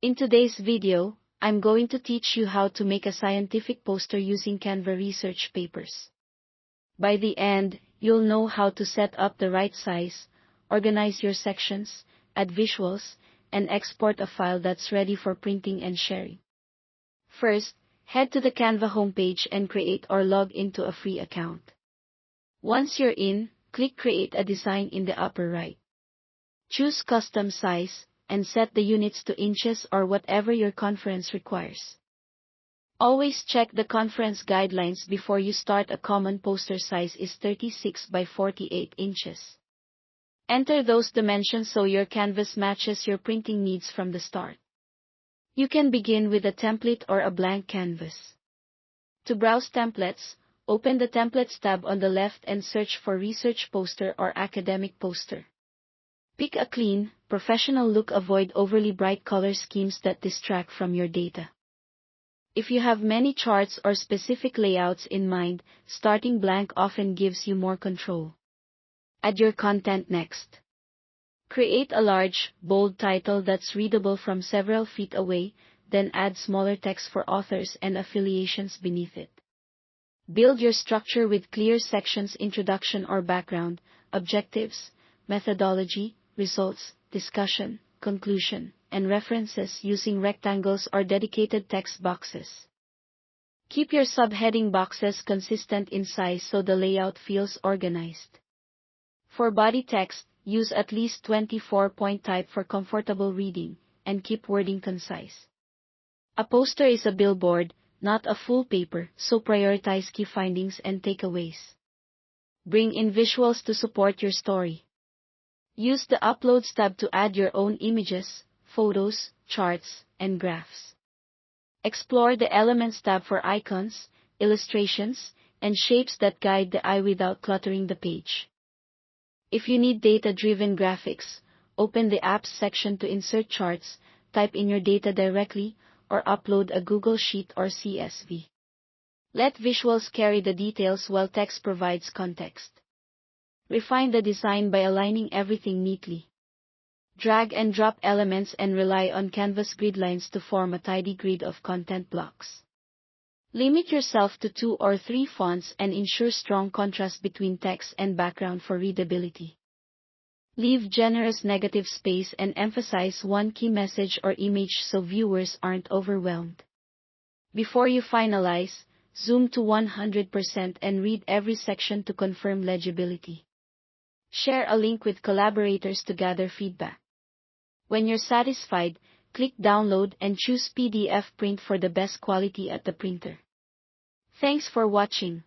In today's video, I'm going to teach you how to make a scientific poster using Canva research papers. By the end, you'll know how to set up the right size, organize your sections, add visuals, and export a file that's ready for printing and sharing. First, head to the Canva homepage and create or log into a free account. Once you're in, click Create a Design in the upper right. Choose Custom Size, and set the units to inches or whatever your conference requires. Always check the conference guidelines before you start. A common poster size is 36 by 48 inches. Enter those dimensions so your canvas matches your printing needs from the start. You can begin with a template or a blank canvas. To browse templates, open the Templates tab on the left and search for Research Poster or Academic Poster. Pick a clean, professional look. Avoid overly bright color schemes that distract from your data. If you have many charts or specific layouts in mind, starting blank often gives you more control. Add your content next. Create a large, bold title that's readable from several feet away, then add smaller text for authors and affiliations beneath it. Build your structure with clear sections: introduction or background, objectives, methodology, results, discussion, conclusion, and references using rectangles or dedicated text boxes. Keep your subheading boxes consistent in size so the layout feels organized. For body text, use at least 24-point type for comfortable reading, and keep wording concise. A poster is a billboard, not a full paper, so prioritize key findings and takeaways. Bring in visuals to support your story. Use the Uploads tab to add your own images, photos, charts, and graphs. Explore the Elements tab for icons, illustrations, and shapes that guide the eye without cluttering the page. If you need data-driven graphics, open the Apps section to insert charts, type in your data directly, or upload a Google Sheet or CSV. Let visuals carry the details while text provides context. Refine the design by aligning everything neatly. Drag and drop elements and rely on Canvas grid lines to form a tidy grid of content blocks. Limit yourself to 2 or 3 fonts and ensure strong contrast between text and background for readability. Leave generous negative space and emphasize one key message or image so viewers aren't overwhelmed. Before you finalize, zoom to 100% and read every section to confirm legibility. Share a link with collaborators to gather feedback. When you're satisfied, click Download and choose PDF print for the best quality at the printer. Thanks for watching.